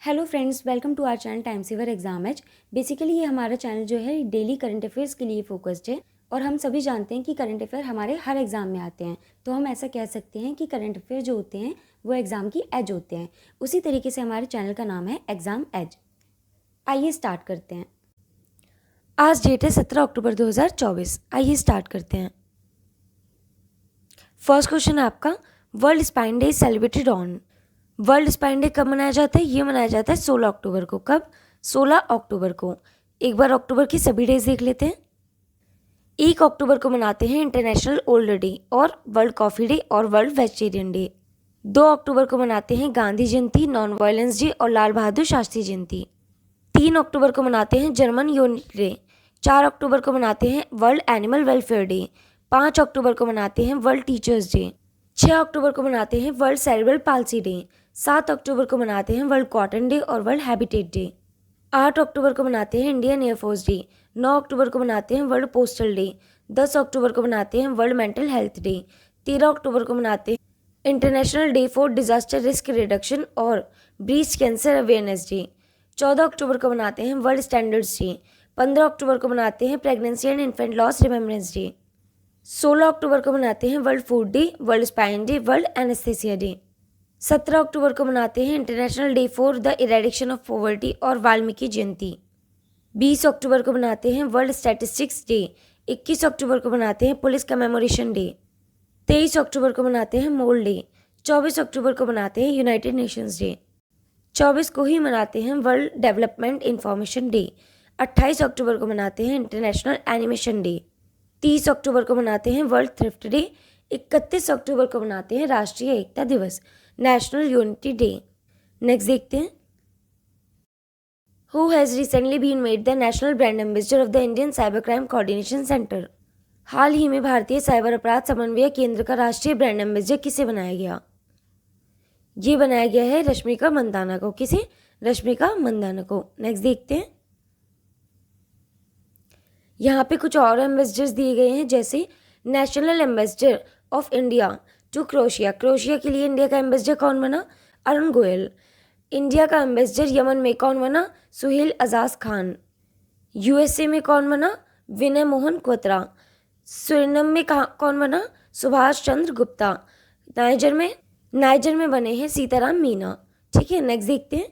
Hello friends, welcome to our channel time saver exam edge. Basically ये हमारा channel जो है डेली करंट अफेयर्स के लिए फोकस्ड है और हम सभी जानते हैं कि करंट अफेयर हमारे हर एग्ज़ाम में आते हैं, तो हम ऐसा कह सकते हैं कि करंट अफेयर जो होते हैं वो एग्ज़ाम की एज होते हैं। उसी तरीके से हमारे चैनल का नाम है एग्ज़ाम एज। आइए स्टार्ट करते हैं। आज डेट है 17 अक्टूबर 2024। आइए स्टार्ट करते हैं। फर्स्ट क्वेश्चन है आपका, world spine day celebrated on. World spine day कब मनाया जाता है? ये मनाया जाता है 16 अक्टूबर को। कब? 16 अक्टूबर को। एक बार अक्टूबर की सभी डेज देख लेते हैं। 1 अक्टूबर को मनाते हैं इंटरनेशनल ओल्ड डे और वर्ल्ड कॉफ़ी डे और वर्ल्ड वेजिटेरियन डे। 2 अक्टूबर को मनाते हैं गांधी जयंती, नॉन वायलेंस डे और लाल बहादुर शास्त्री जयंती। 3 अक्टूबर को मनाते हैं जर्मन यूनिटी डे। 4 अक्टूबर को मनाते हैं वर्ल्ड एनिमल वेलफेयर डे। 5 अक्टूबर को मनाते हैं वर्ल्ड टीचर्स डे। 6 अक्टूबर को मनाते हैं वर्ल्ड सेरेब्रल पाल्सी डे। 7 अक्टूबर को मनाते हैं वर्ल्ड कॉटन डे और वर्ल्ड हैबिटेट डे। 8 अक्टूबर को मनाते हैं इंडियन एयरफोर्स डे। 9 अक्टूबर को मनाते हैं वर्ल्ड पोस्टल डे। 10 अक्टूबर को मनाते हैं वर्ल्ड मेंटल हेल्थ डे। 13 अक्टूबर को मनाते हैं international day for disaster risk reduction और ब्रेस्ट कैंसर अवेयरनेस डे। 14 अक्टूबर को मनाते हैं वर्ल्ड स्टैंडर्ड्स डे। 15 अक्टूबर को मनाते हैं pregnancy and infant loss remembrance day. 16 अक्टूबर को मनाते हैं world food day, world spine day, world anaesthesia day. 17 अक्टूबर को मनाते हैं international day for the eradication of poverty और वाल्मीकि जयंती। 20 अक्टूबर को मनाते हैं वर्ल्ड स्टैटिस्टिक्स डे। 21 अक्टूबर को मनाते हैं पुलिस कमेमोरेशन डे। 23 अक्टूबर को मनाते हैं मोल डे। 24 अक्टूबर को मनाते हैं यूनाइटेड नेशंस डे। 24 को ही मनाते हैं वर्ल्ड डेवलपमेंट इंफॉर्मेशन डे। 28 अक्टूबर को मनाते हैं इंटरनेशनल एनिमेशन डे। 30 अक्टूबर को मनाते हैं वर्ल्ड थ्रिफ्ट डे। 31 अक्टूबर को मनाते हैं राष्ट्रीय एकता दिवस, नेशनल यूनिटी डे। नेक्स्ट देखते हैं, who has recently been made the national brand ambassador of the Indian cyber crime coordination centre. हाल ही में भारतीय साइबर अपराध समन्वय केंद्र का राष्ट्रीय ब्रांड एम्बेसडर किसे बनाया गया? ये बनाया गया है रश्मिका मंदाना को। किसे? रश्मिका मंदाना को। नेक्स्ट देखते हैं, यहाँ पे कुछ और एम्बेसडर्स दिए गए हैं, जैसे national ambassador of India to Croatia. Croatia के लिए इंडिया का एम्बेसडर कौन बना? अरुण गोयल। इंडिया का एम्बेसडर यमन में कौन बना? सुहेल अजाज खान। यूएसए में कौन बना? विनय मोहन क्वत्रा। सुरिनम में कौन बना? सुभाष चंद्र गुप्ता। नाइजर में बने हैं सीताराम मीना। ठीक है, नेक्स्ट देखते हैं,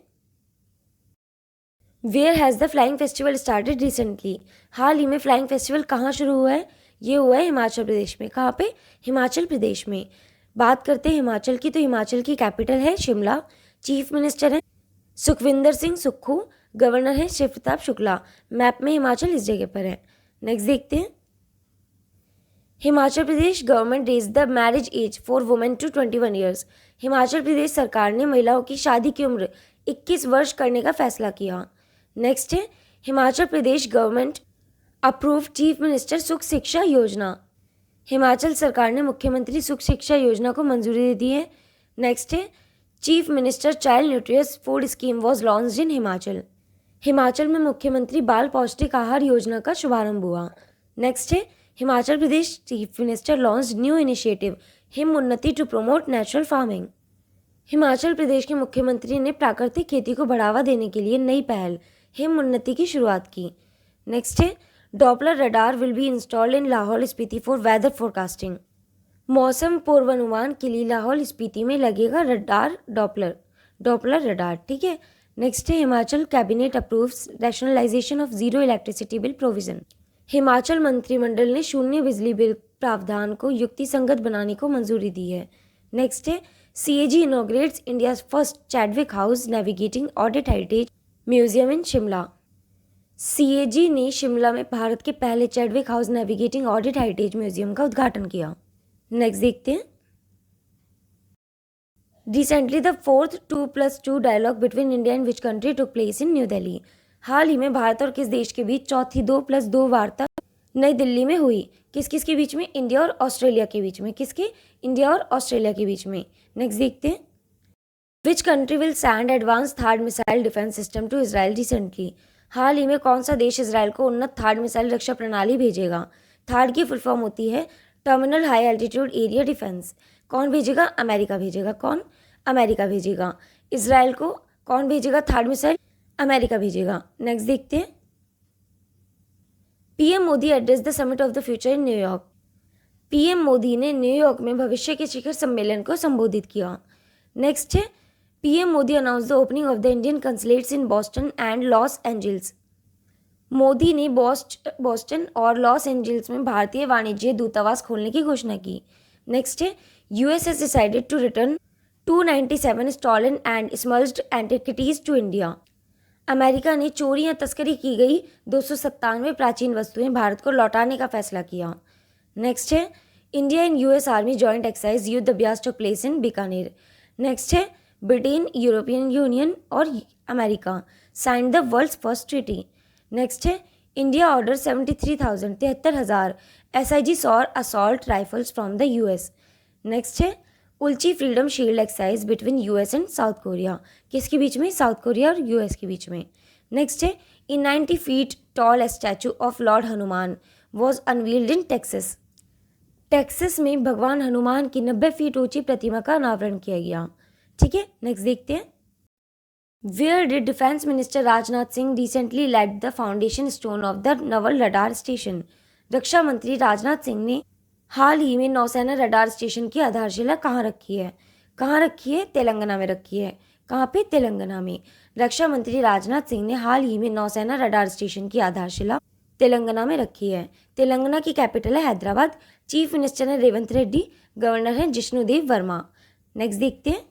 where has the flying festival started recently. हाल ही में फ्लाइंग फेस्टिवल कहाँ शुरू हुआ है? ये हुआ है हिमाचल प्रदेश में। कहाँ पे? हिमाचल प्रदेश में। बात करते हैं हिमाचल की, तो हिमाचल की कैपिटल है शिमला। चीफ मिनिस्टर हैं सुखविंदर सिंह सुक्खू। गवर्नर हैं शिव प्रताप शुक्ला। मैप में हिमाचल इस जगह पर है। नेक्स्ट देखते हैं, Himachal Pradesh government raise the marriage age for women to 21 years. Himachal Pradesh सरकार ने महिलाओं की शादी की उम्र 21 वर्ष करने का फैसला किया। नेक्स्ट है, Himachal Pradesh government approve chief minister सुख शिक्षा योजना। हिमाचल सरकार ने मुख्यमंत्री सुख शिक्षा योजना को मंजूरी दे दी है। नेक्स्ट है, chief minister child nutritious food scheme was launched in Himachal. Himachal में मुख्यमंत्री बाल पौष्टिक आहार योजना का शुभारंभ हुआ। नेक्स्ट है, Himachal Pradesh chief minister launch new initiative Him Unnati to promote natural farming. Himachal Pradesh के मुख्यमंत्री ने प्राकृतिक खेती को बढ़ावा देने के लिए नई पहल हिम उन्नति की शुरुआत की। नेक्स्ट है, Doppler radar will be installed in Lahaul Spiti for weather forecasting. मौसम पूर्वानुमान के लिए लाहौल स्पीति में लगेगा रडार, डॉपलर रडार। ठीक है, नेक्स्ट है, Himachal cabinet approves rationalisation of zero electricity bill provision. Himachal मंत्रिमंडल ने शून्य बिजली बिल प्रावधान को युक्तिसंगत बनाने को मंजूरी दी है। नेक्स्ट है, CAG inaugurates India first Chadwick house navigating audit heritage museum in Shimla. CAG ने शिमला में भारत के पहले Chadwick house navigating audit heritage museum का उद्घाटन किया। नेक्स्ट देखते हैं, recently the 4th 2+2 dialogue between India and which country took place in New Delhi. हाल ही में भारत और किस देश के बीच चौथी 2+2 वार्ता नई दिल्ली में हुई? किस किस के बीच में? इंडिया और ऑस्ट्रेलिया के बीच में। किसके? इंडिया और ऑस्ट्रेलिया के बीच में। नेक्स्ट देखते हैं, which country will send advance THAAD missile defence system to Israel recently. हाल ही में कौन सा देश इजराइल को उन्नत थार्ड मिसाइल रक्षा प्रणाली भेजेगा? थार्ड की फुल फॉर्म होती है terminal high altitude area defence. कौन भेजेगा? अमेरिका भेजेगा। कौन? अमेरिका भेजेगा। इजराइल को कौन भेजेगा थर्ड मिसाइल? अमेरिका भेजेगा। नेक्स्ट देखते हैं। PM Modi address the summit of the future in New York. PM Modi ने न्यूयॉर्क में भविष्य के शिखर सम्मेलन को संबोधित किया। नेक्स्ट है, PM Modi announce the opening of the Indian consulates in Boston and Los Angeles. Modi ने बॉस्टन और लॉस एंजल्स में भारतीय वाणिज्य दूतावास खोलने की घोषणा की। नेक्स्ट है, US has decided to return 297 stolen and smuggled antiquities to India. America ने चोरी या तस्करी की गई 297 प्राचीन वस्तुएं भारत को लौटाने का फैसला किया। नेक्स्ट है, India and US army joint exercise Yudh Abhyas took place in Bikaner. Next है, ब्रिटेन, यूरोपियन यूनियन और America signed the world's first treaty. Next है, India order 73,000 SIG Sauer assault rifles from the US. Next है, Ulchi Freedom Shield exercise between US and South Korea. किसके बीच में? South Korea और US के बीच में। Next है, इन 90 feet tall statue of Lord Hanuman was unveiled in Texas. Texas में भगवान हनुमान की 90 फीट ऊंची प्रतिमा का अनावरण किया गया। ठीक है, नेक्स्ट देखते हैं। Where did defence minister Rajnath Singh recently laid the foundation stone of the naval radar station. रक्षा मंत्री राजनाथ सिंह ने हाल ही में नौसेना रडार स्टेशन की आधारशिला कहाँ रखी है? कहाँ रखी है? तेलंगाना में रखी है। कहाँ पे? तेलंगाना में। रक्षा मंत्री राजनाथ सिंह ने हाल ही में नौसेना रडार स्टेशन की आधारशिला तेलंगाना में रखी है। तेलंगाना की कैपिटल है हैदराबाद। चीफ मिनिस्टर है रेवंत रेड्डी। गवर्नर है जिष्णुदेव वर्मा। नेक्स्ट देखते हैं।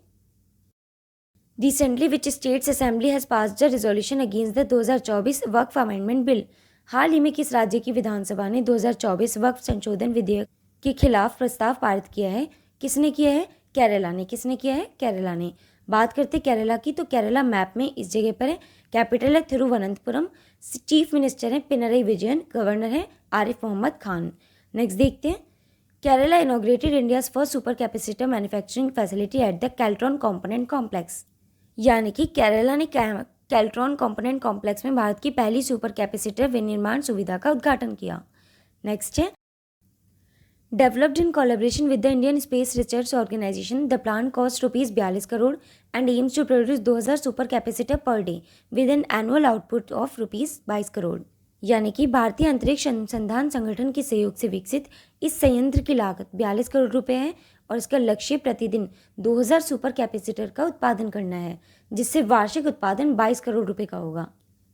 Recently which states assembly has passed the resolution against the 2024 Waqf amendment bill. हाल ही में किस राज्य की विधानसभा ने 2024 वक्फ संशोधन विधेयक के खिलाफ प्रस्ताव पारित किया है? किसने किया है? केरला ने। किसने किया है? केरला ने। बात करते केरला की, तो केरला मैप में इस जगह पर है। कैपिटल है थिरुवनंतपुरम। चीफ मिनिस्टर है पिनरई विजयन। गवर्नर है आरिफ मोहम्मद खान। नेक्स्ट देखते हैं। Kerala inaugurated India's first super capacitor manufacturing facility at the Keltron component complex. यानी कि केरला ने कैल्ट्रॉन कॉम्पोनेंट कॉम्प्लेक्स में भारत की पहली सुपर कैपेसिटर विनिर्माण सुविधा का उद्घाटन किया। नेक्स्ट है, developed in collaboration with the Indian Space Research Organisation the plan cost ₹42 crore and aims to produce 2000 super capacitor per day with an annual output of ₹22 crore. यानी कि भारतीय अंतरिक्ष अनुसंधान संगठन के सहयोग से विकसित इस संयंत्र की लागत 42 करोड़ रुपए है और इसका लक्ष्य प्रतिदिन 2000 सुपर कैपेसिटर का उत्पादन करना है, जिससे वार्षिक उत्पादन 22 करोड़ रुपए का होगा।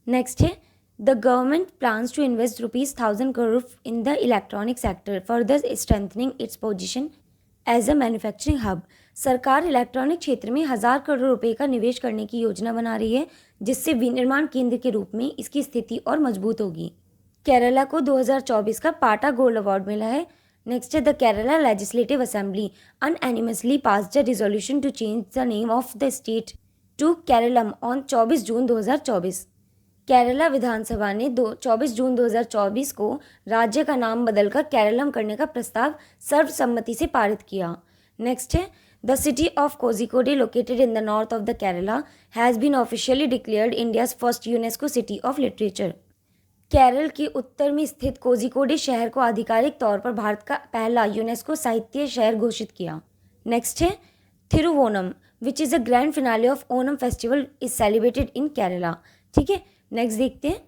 नेक्स्ट है, the government plans to invest ₹1000 crore in the electronic sector further strengthening its position as a manufacturing hub. सरकार इलेक्ट्रॉनिक क्षेत्र में 1000 करोड़ रुपए का निवेश करने की योजना बना रही है, जिससे विनिर्माण केंद्र के रूप में इसकी स्थिति और मजबूत होगी। केरला को 2024 का पाटा गोल्ड अवार्ड मिला है। नेक्स्ट है, the Kerala legislative assembly unanimously passed the resolution to change the name of the state to Keralam on 24 June 2024। Kerala विधानसभा ने 24 जून 2024 को राज्य का नाम बदलकर केरलम करने का प्रस्ताव सर्वसम्मति से पारित किया। नेक्स्ट है, the city of Kozhikode located in the north of the Kerala has been officially declared India's first UNESCO city of literature. Kerala के उत्तर में स्थित कोझिकोडे शहर को आधिकारिक तौर पर भारत का पहला यूनेस्को साहित्य शहर घोषित किया। नेक्स्ट है, Thiruvonam which is a grand finale of Onam festival is celebrated in Kerala. ठीक है, नेक्स्ट देखते हैं।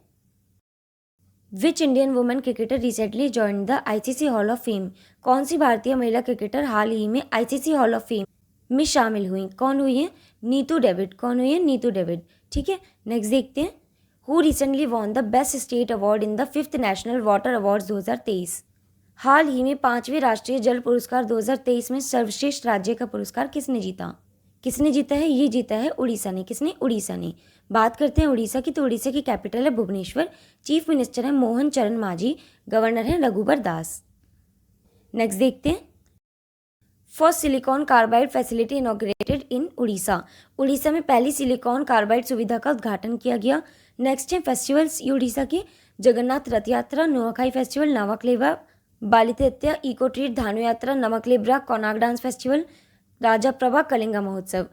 Which Indian women cricketer recently join the ICC hall of fame. कौन सी भारतीय महिला क्रिकेटर हाल ही में ICC हॉल ऑफ फेम में शामिल हुई? कौन हुई है? नीतू डेविड। कौन हुई है? नीतू डेविड। ठीक है, नेक्स्ट देखते हैं। Who recently won the best state award in the 5th national water awards 2023। हाल ही में 5वें राष्ट्रीय जल पुरस्कार 2023 में सर्वश्रेष्ठ राज्य का पुरस्कार किसने जीता? किसने जीता है? ये जीता है उड़ीसा ने। किसने? उड़ीसा ने। बात करते हैं उड़ीसा की, तो उड़ीसा की कैपिटल है भुवनेश्वर। चीफ मिनिस्टर है मोहन चरण मांझी। गवर्नर है रघुबर दास। नेक्स्ट देखते हैं। First silicon carbide facility inaugurated इन उड़ीसा। उड़ीसा में पहली सिलिकॉन कार्बाइड सुविधा का उद्घाटन किया गया। नेक्स्ट है फेस्टिवल्स उड़ीसा के, जगन्नाथ रथ यात्रा, नुआखाई फेस्टिवल, नवकलेबरा, बालितेत्या, eco treat, Dhanu Yatra, Nabakalebara, Konark dance festival, Raja Prabha Kalinga Mahotsav.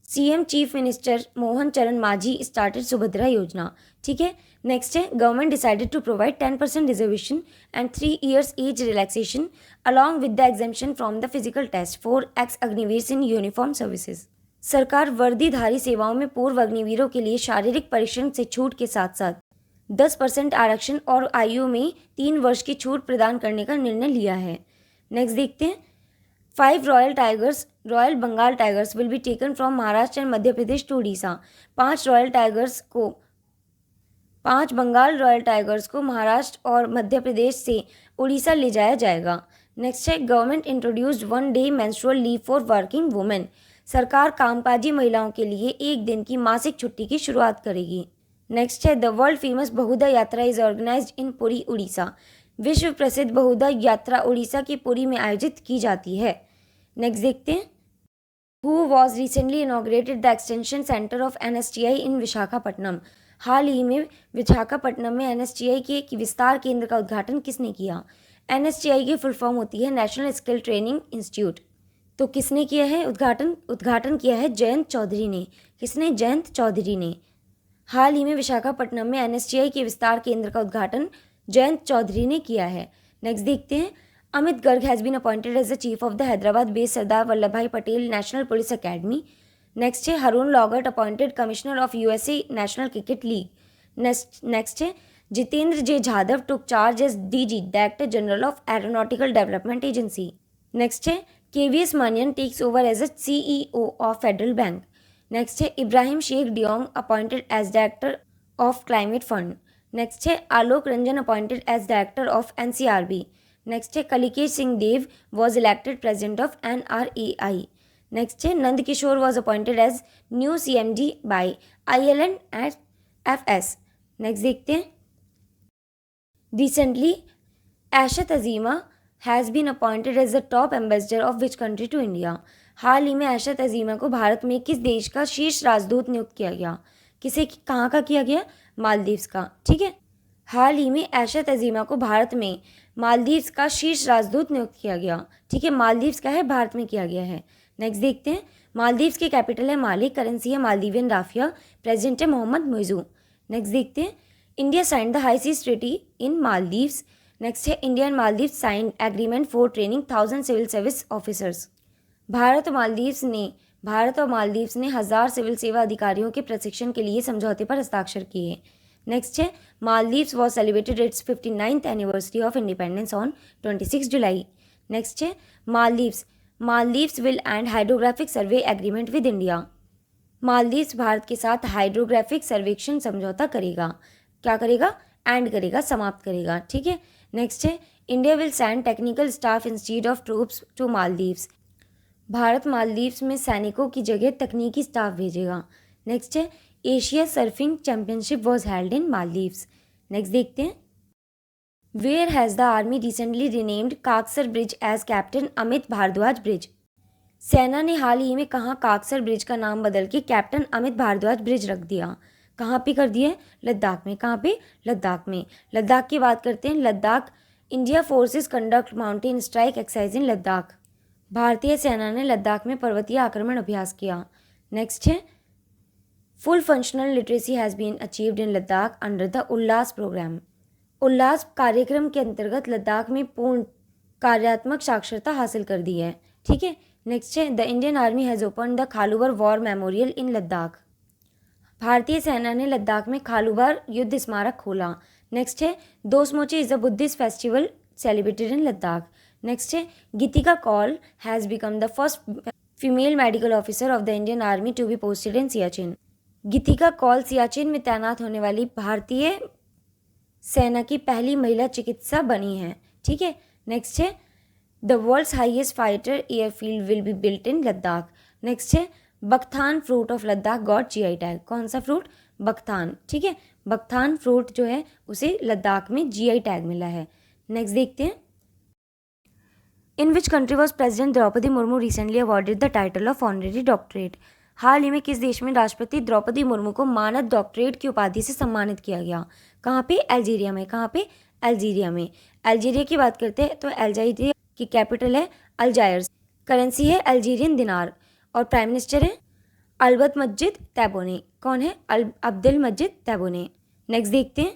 CM chief minister Mohan चरण मांझी स्टार्टेड सुभद्रा योजना। ठीक है, नेक्स्ट है, government decided to provide 10% reservation and 3 years age relaxation along with the exemption from the physical test for ex Agniveer in uniform services. सरकार वर्दीधारी सेवाओं में पूर्व अग्निवीरों के लिए शारीरिक परिश्रम से छूट के साथ साथ 10% आरक्षण और आयु में 3 वर्ष की छूट प्रदान करने का निर्णय लिया है। नेक्स्ट देखते हैं। 5 royal Bengal tigers will be taken from Maharashtra and Madhya Pradesh to Odisha. 5 Bengal royal tigers को महाराष्ट्र और मध्य प्रदेश से उड़ीसा ले जाया जाएगा। नेक्स्ट है, government introduced 1 day menstrual leave for working women. सरकार कामकाजी महिलाओं के लिए 1 दिन की मासिक छुट्टी की शुरुआत करेगी। नेक्स्ट है, द वर्ल्ड फेमस बहुधा यात्रा इज ऑर्गेनाइज्ड इन पुरी उड़ीसा। विश्व प्रसिद्ध बहुधा यात्रा उड़ीसा के पुरी में आयोजित की जाती है। नेक्स्ट देखते हैं। Who was recently inaugurated the extension centre of NSTI इन विशाखापट्टनम। हाल ही में विशाखापट्टनम में NSTI के एक विस्तार केंद्र का उद्घाटन किसने किया। NSTI की फुल फॉर्म होती है नेशनल स्किल ट्रेनिंग इंस्टीट्यूट। तो किसने किया है उद्घाटन किया है जयंत चौधरी ने। किसने? जयंत चौधरी ने। हाल ही में विशाखापट्टनम में NSTI के विस्तार केंद्र का उद्घाटन जयंत चौधरी ने किया है। नेक्स्ट देखते हैं। Amit Garg has been appointed as the chief of the Hyderabad based Sardar Vallabh Bhai Patel national police academy. Next है, Haroon Lorgat appointed commissioner of USA national cricket league. Next है, Jitendra J Jadhav took charge as DG director general of aeronautical development agency. Next है, KVS Manian takes over as a CEO of Federal Bank. Next है, Ibrahim Sheikh Diong appointed as director of climate fund. Next है, Alok Ranjan appointed as director of NCRB। Next है, Kalikesh Singh Deo was elected president of NRAI। Next है, Nand Kishore was appointed as new CMD by ILNFS। Next देखते हैं। Recently Aishath Azeema has been appointed as the top ambassador of which country to India. हाल ही में ऐशत अजीमा को भारत में किस देश का शीर्ष राजदूत नियुक्त किया गया। कहाँ का किया गया? मालदीव्स का। ठीक है, हाल ही में ऐशत अजीमा को भारत में मालदीव्स का शीर्ष राजदूत नियुक्त किया गया। ठीक है, मालदीव्स का है, भारत में किया गया है। नेक्स्ट देखते हैं। मालदीव्स की कैपिटल है माले, करेंसी है मालदीवियन राफिया, प्रेसिडेंट है मोहम्मद मुइज़ू। नेक्स्ट देखते हैं। India signed the high seas treaty in Maldives. Next है, India and Maldives signed agreement for training 1000 civil service officers. Bharat और मालदीव्स ने 1000 सिविल सेवा अधिकारियों के प्रशिक्षण के लिए समझौते पर हस्ताक्षर किए। नेक्स्ट है, Maldives was celebrated its 59th anniversary of independence on 26 July. Next है, Maldives will end hydrographic survey agreement with India. Maldives Bharat के साथ हाइड्रोग्राफिक सर्वेक्षण समझौता करेगा। क्या करेगा? एंड करेगा, समाप्त करेगा। ठीक है, नेक्स्ट है, India will send technical staff institute of troops to Maldives. Bharat Maldives में सैनिकों की जगह तकनीकी स्टाफ भेजेगा। नेक्स्ट है, Asia surfing championship was held in Maldives. Next देखते हैं। Where has the army recently renamed Kaksar bridge as captain Amit Bhardwaj bridge. सेना ने हाल ही में कहाँ काकसर ब्रिज का नाम बदल के कैप्टन अमित भारद्वाज ब्रिज रख दिया। कहाँ पे कर दिया है? लद्दाख में। कहाँ पे? लद्दाख में। लद्दाख की बात करते हैं। Ladakh, India forces conduct mountain strike exercise in Ladakh. भारतीय सेना ने लद्दाख में पर्वतीय आक्रमण अभ्यास किया। नेक्स्ट है, full functional literacy has been achieved in Ladakh under the Ullas programme. Ullas कार्यक्रम के अंतर्गत लद्दाख में पूर्ण कार्यात्मक साक्षरता हासिल कर दी है। ठीक है, नेक्स्ट है, the Indian army has open the Khalubar war memorial in Ladakh. भारतीय सेना ने लद्दाख में खालूबर युद्ध स्मारक खोला। नेक्स्ट है, Dosmoche is a Buddhist festival celebrated in Ladakh. Next है, Geetika Kaul has become the first female medical officer of the Indian army to be posted in Siachen. Geetika Kaul Siachen में तैनात होने वाली भारतीय सेना की पहली महिला चिकित्सा बनी है। ठीक है, नेक्स्ट है, the world's highest fighter airfield will be built in Ladakh. Next है, buckthorn fruit of Ladakh got GI tag. कौन सा फ्रूट? बकथान। ठीक है, बकथान फ्रूट जो है उसे लद्दाख में GI टैग मिला है। नेक्स्ट देखते हैं। In which country was president Droupadi Murmu recently awarded the title of honorary doctorate. हाल ही में किस देश में राष्ट्रपति द्रौपदी मुर्मू को मानद डॉक्टरेट की उपाधि से सम्मानित किया गया? कहाँ पे? अल्जीरिया में। कहाँ पे? अल्जीरिया में। अल्जीरिया की बात करते हैं तो अल्जीरिया की कैपिटल है अल्जायर्स, करेंसी है अल्जीरियन दिनार और प्राइम मिनिस्टर है अब्दुल मजीद तैबोने। कौन है? अब्दुल मजीद तैबोने। नेक्स्ट देखते हैं।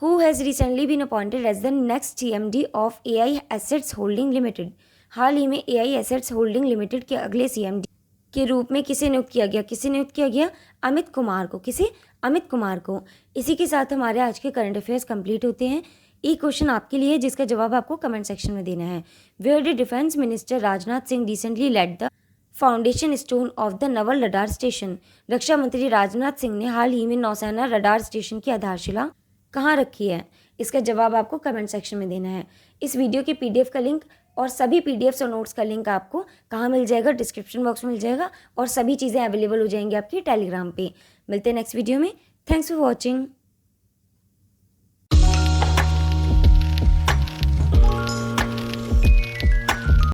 Who has recently been appointed as the next CMD of AI assets holding limited. हाल ही में AI एसेट्स होल्डिंग लिमिटेड के अगले CMD के रूप में किसे नियुक्त किया गया? किसे नियुक्त किया गया? अमित कुमार को। किसे? अमित कुमार को। इसी के साथ हमारे आज के करंट अफेयर्स कंप्लीट होते हैं। एक क्वेश्चन आपके लिए जिसका जवाब आपको कमेंट सेक्शन में देना है। Where did defence minister Rajnath Singh recently laid the foundation stone of the naval radar station? रक्षा मंत्री राजनाथ सिंह ने हाल ही में नौसेना रडार स्टेशन की आधारशिला कहाँ रखी है? इसका जवाब आपको कमेंट सेक्शन में देना है। इस वीडियो के PDF का लिंक और सभी PDFs और नोट्स का लिंक आपको कहाँ मिल जाएगा? डिस्क्रिप्शन बॉक्स में मिल जाएगा और सभी चीज़ें अवेलेबल हो जाएंगी आपकी टेलीग्राम पे। मिलते हैं नेक्स्ट वीडियो में। Thanks for watching.